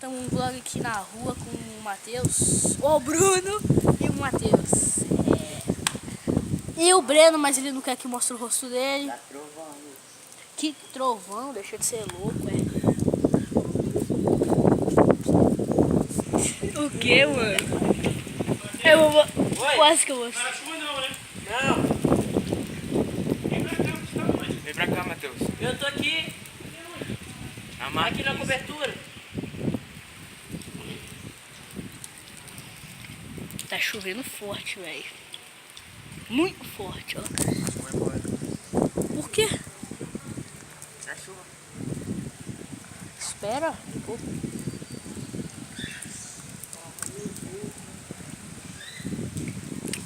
estamos um vlog aqui na rua com o Matheus, o Bruno e o Matheus. E o Breno, mas ele não quer que mostre o rosto dele. Tá trovando. Que trovão, deixa de ser louco, O que, mano? Eu vou... Quase que eu vou... Não é chuva não, né? Não, Vem pra cá, Matheus. eu tô aqui. Aqui na cobertura. Tá chovendo forte, velho. Muito forte, ó. Vai embora. Por quê? É chuva. Espera um pouco.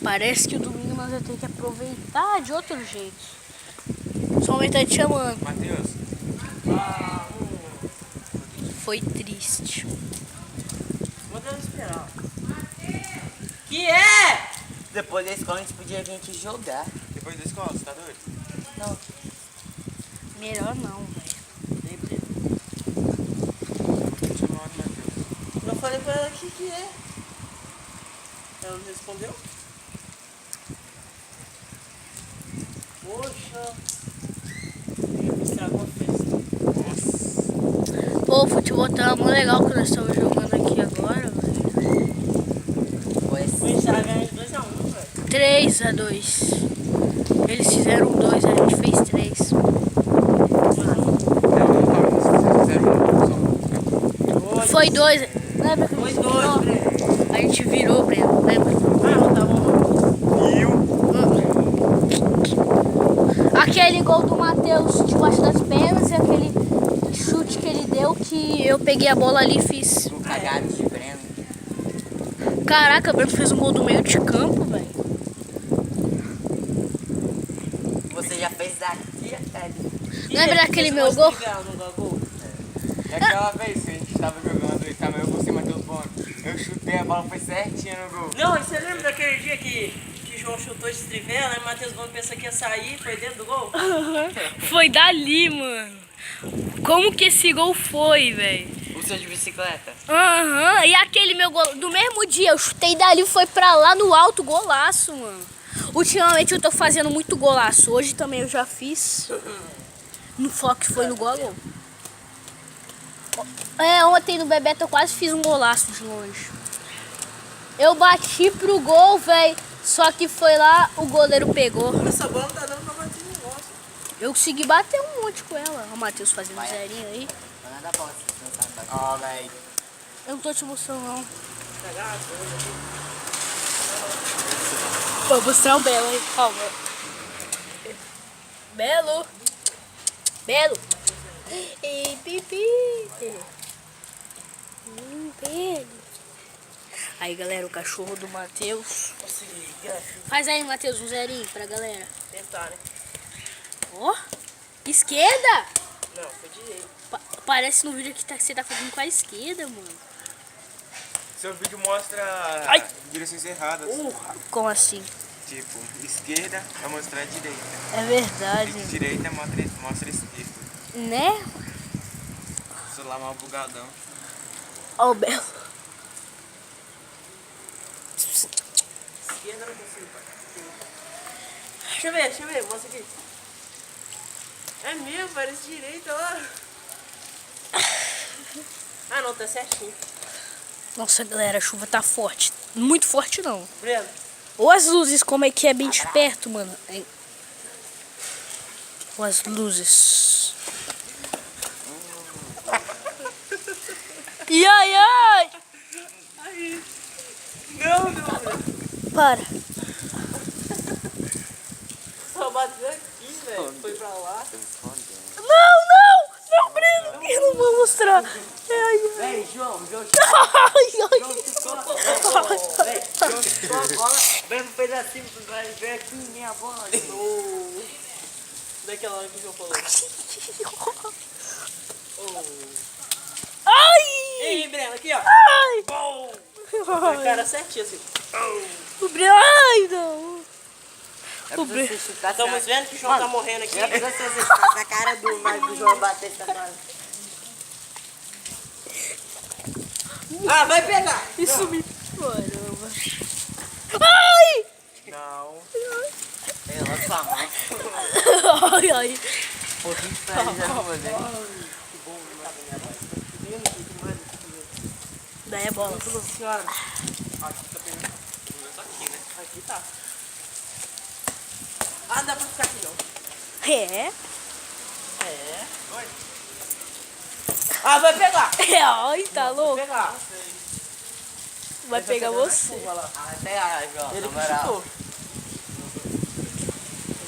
Parece que o domingo nós vamos ter que aproveitar de outro jeito. Sua mãe tá te chamando. Matheus. Foi triste. Manda eu esperar. Que é? Depois da escola a gente podia vir aqui jogar. Depois da escola, você tá doido? Não, Melhor não, velho. sempre. Tô te chamando, Matheus. Eu falei pra ela que é. Ela não respondeu? Poxa. Estragou a festa. Pô, o futebol tá mó legal que nós estamos jogando aqui agora, velho. Foi estragar de 2-1, velho. 3-2. Eles fizeram 2, a gente fez 3. Foi 2. Lembra que a Foi gente 2, virou? Breno. A gente virou, Breno. Lembra? Ah, não tá bom. Aquele gol do Matheus debaixo das pernas e aquele chute que ele deu que eu peguei a bola ali e fiz. Cagado de Breno. Caraca, o Breno fez um gol do meio de campo, velho. Você já fez daqui até ali. Lembra daquele meu gol? Aquela vez que a gente tava jogando e tava eu, você e Matheus Bono. Eu chutei, a bola foi certinha no gol. Não, e você lembra daquele dia que João chutou de trivela, e Matheus Gomes pensou que ia sair, foi dentro do gol? Foi dali, mano. Como que esse gol foi, velho? O seu de bicicleta? Aham, e aquele meu gol, do mesmo dia, eu chutei dali e foi pra lá no alto, golaço, mano. Ultimamente eu tô fazendo muito golaço, hoje também eu já fiz. No foco foi no gol. Ontem no Bebeto eu quase fiz um golaço de longe. Eu bati pro gol, velho, só que foi lá, o goleiro pegou. Essa bola não tá dando pra bater no negócio. Eu consegui bater um monte com ela. O Matheus fazendo um zerinho aí. Manda a bola se você não sabe bater. Ó, velho. Eu não tô te mostrando, não. Pegar a coisa aqui. Vou mostrar o Belo aí, calma. Belo. Belo. Ei, pipi. Belo. Aí, galera, o cachorro do Matheus. Consegui. Faz aí, Matheus, um zerinho pra galera. Tentar, né? Ó. Esquerda. Não, foi direito. Parece no vídeo que você tá fazendo com a esquerda, mano. Seu vídeo mostra Ai. direções erradas. Como assim? Tipo, esquerda vai mostrar a direita. É verdade. Direita mostra a esquerda. Né? O celular mal bugadão. Ó o Belo. Esquerda não consigo. Deixa eu ver, mostra aqui. É mesmo, parece direita, ó. Ah, não, tá certinho. Nossa, galera, a chuva tá forte. Muito forte, não. Breno. Ou as luzes, como é que é bem de perto, mano. Ou as luzes. E ai, ai! Não, Breno. Para. Só bateu aqui, velho. Foi pra lá. Não, Breno, eu não vou mostrar. Ai, Vem, João ai, chutou a bola. João chutou a bola. Breno fez assim, vai ver aqui minha bola. Daquela hora que o João falou. ai! Ei, Breno, aqui, ó. Ai! Bom! A cara certinha assim. O Breno, ai, não. O Breno. Estamos vendo que o João tá morrendo aqui. É pra você ficar na cara do João bater essa bola. Ah, vai pegar. Isso me... Caramba. Ai! Não. Ela tá mal. Ai, ai. Pô, que estranho, já vou fazer. Daí é bola. Nossa senhora. Aqui tá pegando. Aqui, né? Aqui tá. Ah, dá pra ficar aqui não. É? É. Ah, vai pegar. Ai, tá Vai louco? pegar. Vai pegar você. Vai lá. Ah, até aí, ó. Ele Na que moral. chutou.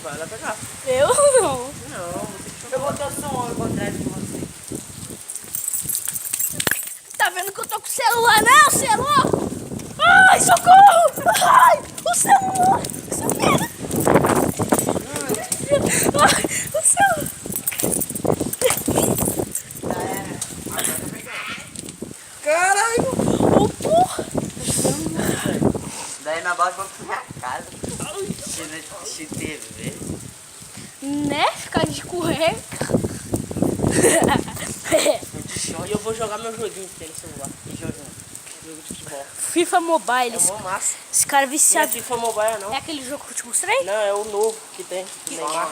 Vai lá pegar. Eu não. Não, você que chutou. Eu botei o som ao contrário de você. Tá vendo que eu tô com o celular, né? O celular? Ai, socorro! Ai, o celular! Essa merda! Ai, o celular! Caralho. Ô, porra! Daí na base vamos pra minha casa. Assistir TV. Né? Ficar de cueca. E eu vou jogar meu joguinho que tem no celular. Que joguinho? Jogo de futebol. FIFA Mobile. É mó massa. Esse cara Não é viciado. FIFA Mobile não. É aquele jogo que eu te mostrei? Não, é o novo que tem. Neymar.